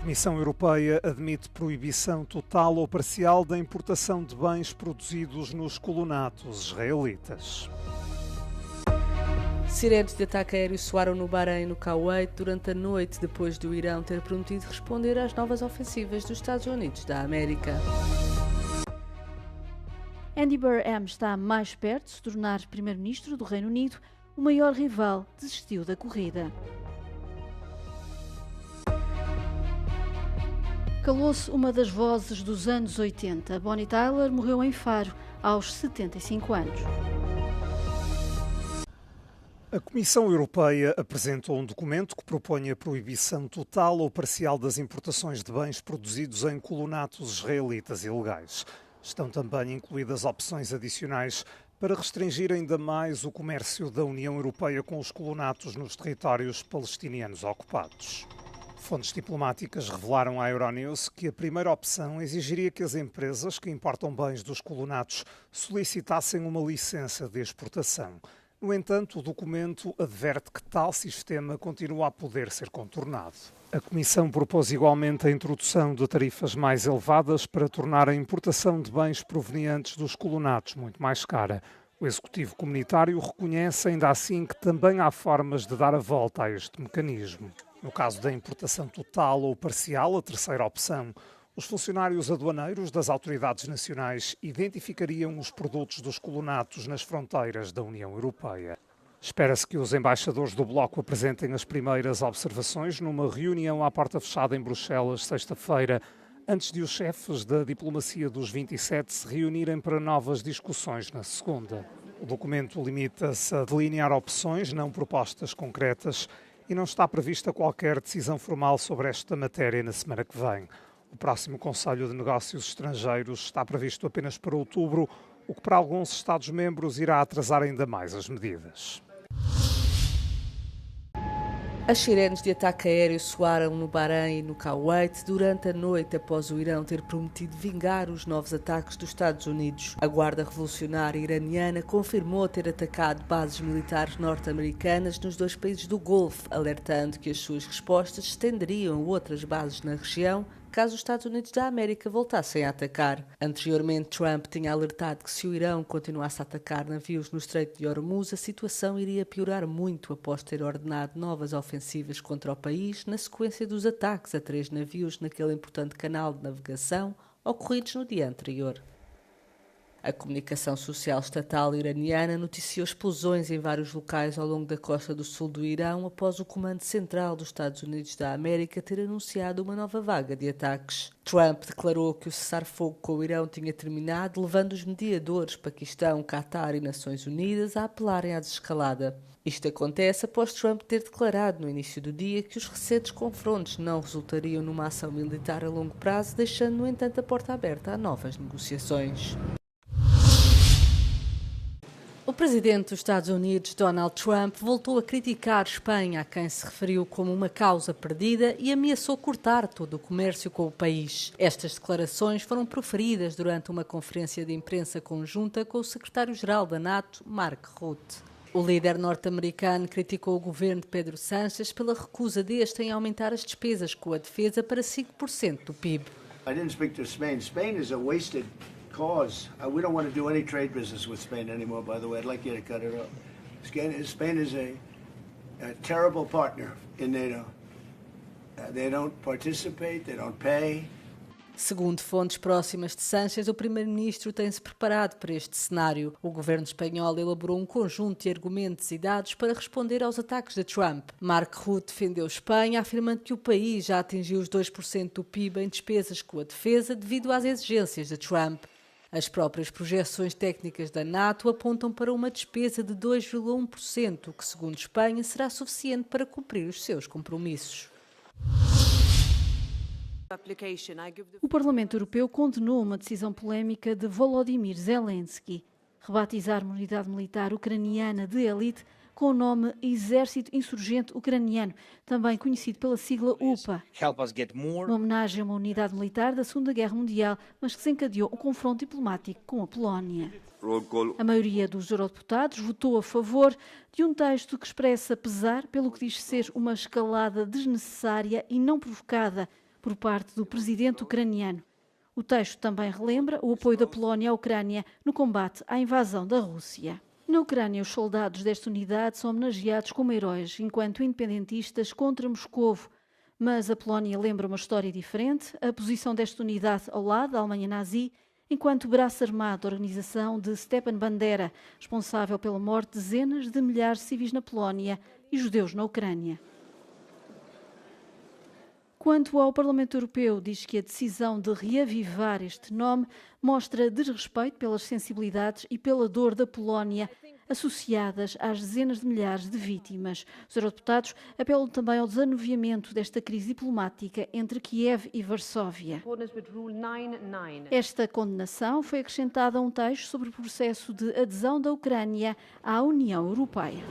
Comissão Europeia admite proibição total ou parcial da importação de bens produzidos nos colonatos israelitas. Sirenes de ataque aéreo soaram no Bahrein e no Kuwait durante a noite, depois do Irão ter prometido responder às novas ofensivas dos Estados Unidos da América. Andy Burnham está mais perto de se tornar primeiro-ministro do Reino Unido. O maior rival desistiu da corrida. Calou-se uma das vozes dos anos 80. Bonnie Tyler morreu em Faro, aos 75 anos. A Comissão Europeia apresentou um documento que propõe a proibição total ou parcial das importações de bens produzidos em colonatos israelitas ilegais. Estão também incluídas opções adicionais para restringir ainda mais o comércio da União Europeia com os colonatos nos territórios palestinianos ocupados. Fontes diplomáticas revelaram à Euronews que a primeira opção exigiria que as empresas que importam bens dos colonatos solicitassem uma licença de exportação. No entanto, o documento adverte que tal sistema continua a poder ser contornado. A Comissão propôs igualmente a introdução de tarifas mais elevadas para tornar a importação de bens provenientes dos colonatos muito mais cara. O Executivo Comunitário reconhece ainda assim que também há formas de dar a volta a este mecanismo. No caso da importação total ou parcial, a terceira opção, os funcionários aduaneiros das autoridades nacionais identificariam os produtos dos colonatos nas fronteiras da União Europeia. Espera-se que os embaixadores do Bloco apresentem as primeiras observações numa reunião à porta fechada em Bruxelas, sexta-feira, antes de os chefes da diplomacia dos 27 se reunirem para novas discussões na segunda. O documento limita-se a delinear opções, não propostas concretas, e não está prevista qualquer decisão formal sobre esta matéria na semana que vem. O próximo Conselho de Negócios Estrangeiros está previsto apenas para outubro, o que para alguns Estados-membros irá atrasar ainda mais as medidas. As sirenes de ataque aéreo soaram no Bahrein e no Kuwait durante a noite após o Irão ter prometido vingar os novos ataques dos Estados Unidos. A Guarda Revolucionária Iraniana confirmou ter atacado bases militares norte-americanas nos dois países do Golfo, alertando que as suas respostas se estenderiam a outras bases na região caso os Estados Unidos da América voltassem a atacar. Anteriormente, Trump tinha alertado que se o Irão continuasse a atacar navios no Estreito de Hormuz, a situação iria piorar muito após ter ordenado novas ofensivas contra o país na sequência dos ataques a 3 navios naquele importante canal de navegação ocorridos no dia anterior. A comunicação social estatal iraniana noticiou explosões em vários locais ao longo da costa do sul do Irão após o Comando Central dos Estados Unidos da América ter anunciado uma nova vaga de ataques. Trump declarou que o cessar-fogo com o Irão tinha terminado, levando os mediadores Paquistão, Catar e Nações Unidas a apelarem à desescalada. Isto acontece após Trump ter declarado no início do dia que os recentes confrontos não resultariam numa ação militar a longo prazo, deixando, no entanto, a porta aberta a novas negociações. O presidente dos Estados Unidos, Donald Trump, voltou a criticar Espanha, a quem se referiu como uma causa perdida, e ameaçou cortar todo o comércio com o país. Estas declarações foram proferidas durante uma conferência de imprensa conjunta com o secretário-geral da NATO, Mark Rutte. O líder norte-americano criticou o governo de Pedro Sánchez pela recusa deste em aumentar as despesas com a defesa para 5% do PIB. I didn't speak to Spain. Spain is a wasted cause. We don't want to do any trade business with Spain anymore, by the way. I'd like you to cut it off. Spain is a terrible partner in NATO. They don't participate, they don't pay. Segundo fontes próximas de Sánchez, o primeiro-ministro tem-se preparado para este cenário. O governo espanhol elaborou um conjunto de argumentos e dados para responder aos ataques de Trump. Mark Rutte defendeu Espanha, afirmando que o país já atingiu os 2% do PIB em despesas com a defesa devido às exigências de Trump. As próprias projeções técnicas da NATO apontam para uma despesa de 2,1%, o que, segundo Espanha, será suficiente para cumprir os seus compromissos. O Parlamento Europeu condenou uma decisão polémica de Volodymyr Zelensky, rebatizar uma unidade militar ucraniana de elite com o nome Exército Insurgente Ucraniano, também conhecido pela sigla UPA. Uma homenagem a uma unidade militar da Segunda Guerra Mundial, mas que desencadeou um confronto diplomático com a Polónia. A maioria dos eurodeputados votou a favor de um texto que expressa pesar pelo que diz ser uma escalada desnecessária e não provocada por parte do presidente ucraniano. O texto também relembra o apoio da Polónia à Ucrânia no combate à invasão da Rússia. Na Ucrânia, os soldados desta unidade são homenageados como heróis, enquanto independentistas contra Moscovo. Mas a Polónia lembra uma história diferente, a posição desta unidade ao lado da Alemanha nazi, enquanto braço armado da organização de Stepan Bandera, responsável pela morte de dezenas de milhares de civis na Polónia e judeus na Ucrânia. Quanto ao Parlamento Europeu, diz que a decisão de reavivar este nome mostra desrespeito pelas sensibilidades e pela dor da Polónia, associadas às dezenas de milhares de vítimas. Os eurodeputados apelam também ao desanuviamento desta crise diplomática entre Kiev e Varsóvia. Esta condenação foi acrescentada a um texto sobre o processo de adesão da Ucrânia à União Europeia.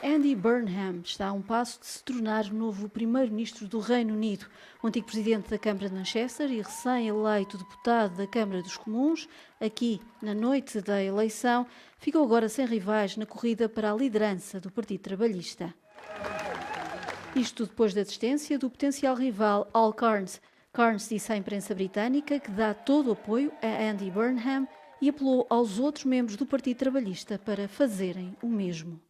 Andy Burnham está a um passo de se tornar o novo primeiro-ministro do Reino Unido. O antigo presidente da Câmara de Manchester e recém-eleito deputado da Câmara dos Comuns, aqui na noite da eleição, ficou agora sem rivais na corrida para a liderança do Partido Trabalhista. Isto depois da desistência do potencial rival Al Cairns. Cairns disse à imprensa britânica que dá todo o apoio a Andy Burnham e apelou aos outros membros do Partido Trabalhista para fazerem o mesmo.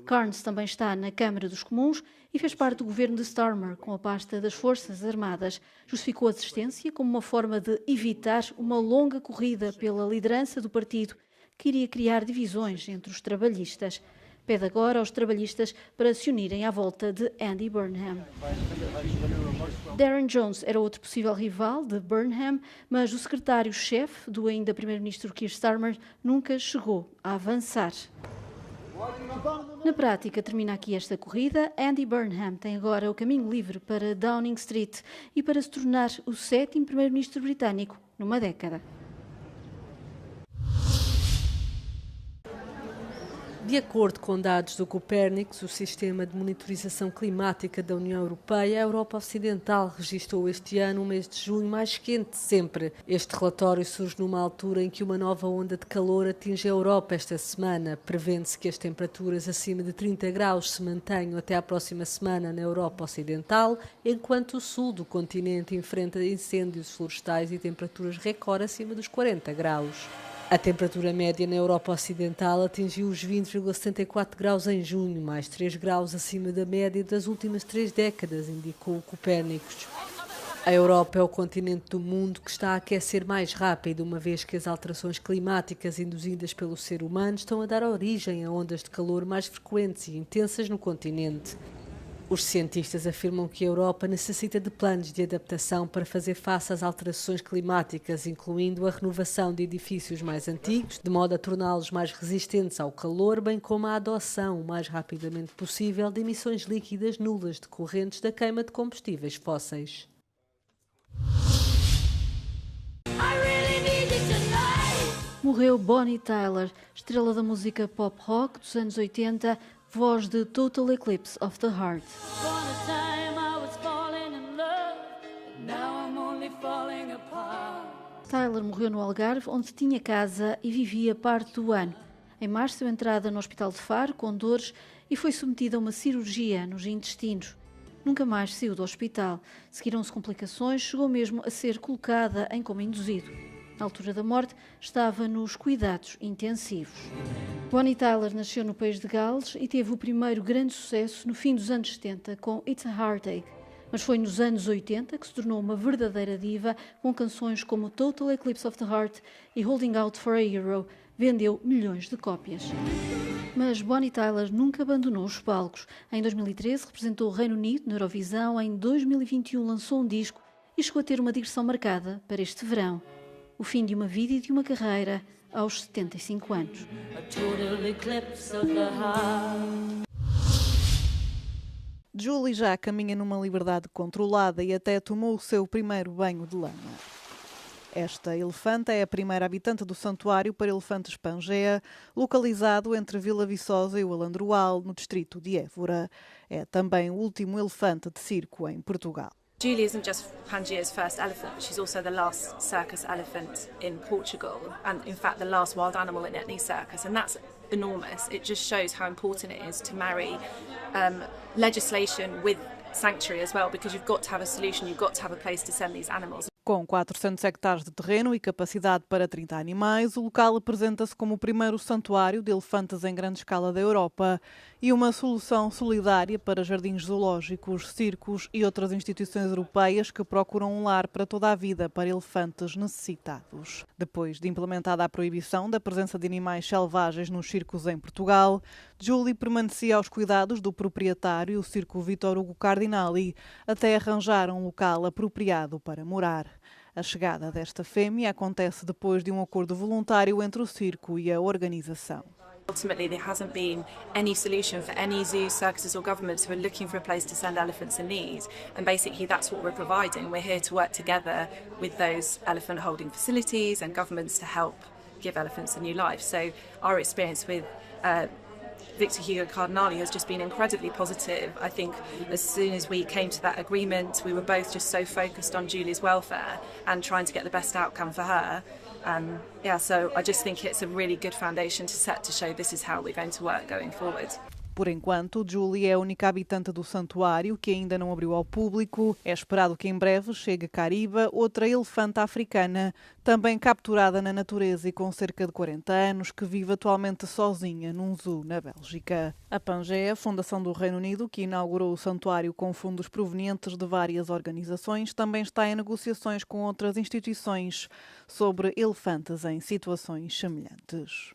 Cairns também está na Câmara dos Comuns e fez parte do governo de Starmer, com a pasta das Forças Armadas. Justificou a desistência como uma forma de evitar uma longa corrida pela liderança do partido, que iria criar divisões entre os trabalhistas. Pede agora aos trabalhistas para se unirem à volta de Andy Burnham. Darren Jones era outro possível rival de Burnham, mas o secretário-chefe do ainda primeiro-ministro Keir Starmer nunca chegou a avançar. Na prática, termina aqui esta corrida. Andy Burnham tem agora o caminho livre para Downing Street e para se tornar o 7º primeiro-ministro britânico numa década. De acordo com dados do Copernicus, o sistema de monitorização climática da União Europeia, a Europa Ocidental registrou este ano o mês de junho mais quente de sempre. Este relatório surge numa altura em que uma nova onda de calor atinge a Europa esta semana. Prevê-se que as temperaturas acima de 30 graus se mantenham até à próxima semana na Europa Ocidental, enquanto o sul do continente enfrenta incêndios florestais e temperaturas recorde acima dos 40 graus. A temperatura média na Europa Ocidental atingiu os 20,74 graus em junho, mais 3 graus acima da média das últimas 3 décadas, indicou o Copernicus. A Europa é o continente do mundo que está a aquecer mais rápido, uma vez que as alterações climáticas induzidas pelo ser humano estão a dar origem a ondas de calor mais frequentes e intensas no continente. Os cientistas afirmam que a Europa necessita de planos de adaptação para fazer face às alterações climáticas, incluindo a renovação de edifícios mais antigos, de modo a torná-los mais resistentes ao calor, bem como a adoção o mais rapidamente possível de emissões líquidas nulas decorrentes da queima de combustíveis fósseis. Morreu Bonnie Tyler, estrela da música pop-rock dos anos 80, voz de Total Eclipse of the Heart. Tyler morreu no Algarve, onde tinha casa e vivia parte do ano. Em março, deu entrada no Hospital de Faro, com dores, e foi submetida a uma cirurgia nos intestinos. Nunca mais saiu do hospital. Seguiram-se complicações, chegou mesmo a ser colocada em coma induzido. Na altura da morte, estava nos cuidados intensivos. Bonnie Tyler nasceu no país de Gales e teve o primeiro grande sucesso no fim dos anos 70 com It's a Heartache. Mas foi nos anos 80 que se tornou uma verdadeira diva, com canções como Total Eclipse of the Heart e Holding Out for a Hero. Vendeu milhões de cópias. Mas Bonnie Tyler nunca abandonou os palcos. Em 2013 representou o Reino Unido na Eurovisão, em 2021 lançou um disco e chegou a ter uma digressão marcada para este verão. O fim de uma vida e de uma carreira aos 75 anos. Julie já caminha numa liberdade controlada e até tomou o seu primeiro banho de lama. Esta elefanta é a primeira habitante do santuário para elefantes Pangea, localizado entre Vila Viçosa e o Alandroal, no distrito de Évora. É também o último elefante de circo em Portugal. Julie isn't just Pangea's first elephant, but she's also the last circus elephant in Portugal, and in fact the last wild animal in any circus, and that's enormous. It just shows how important it is to marry legislation with sanctuary as well, because you've got to have a solution, you've got to have a place to send these animals. Com 400 hectares de terreno e capacidade para 30 animais, o local apresenta-se como o primeiro santuário de elefantes em grande escala da Europa e uma solução solidária para jardins zoológicos, circos e outras instituições europeias que procuram um lar para toda a vida para elefantes necessitados. Depois de implementada a proibição da presença de animais selvagens nos circos em Portugal, Julie permanecia aos cuidados do proprietário, o Circo Vittor Hugo Cardinali, até arranjar um local apropriado para morar. A chegada desta fêmea acontece depois de um acordo voluntário entre o circo e a organização. Ultimately, there hasn't been any solution for any zoos, circuses or governments who are looking for a place to send elephants in need. And basically that's what we're providing. We're here to work together with those elephant holding facilities and governments to help give elephants a new life. So our experience with Victor Hugo Cardinali has just been incredibly positive. I think as soon as we came to that agreement, we were both just so focused on Julie's welfare and trying to get the best outcome for her. So I just think it's a really good foundation to set to show this is how we're going to work going forward. Por enquanto, Julie é a única habitante do santuário que ainda não abriu ao público. É esperado que em breve chegue Cariba, outra elefanta africana, também capturada na natureza e com cerca de 40 anos, que vive atualmente sozinha num zoo na Bélgica. A Pangea, fundação do Reino Unido, que inaugurou o santuário com fundos provenientes de várias organizações, também está em negociações com outras instituições sobre elefantes em situações semelhantes.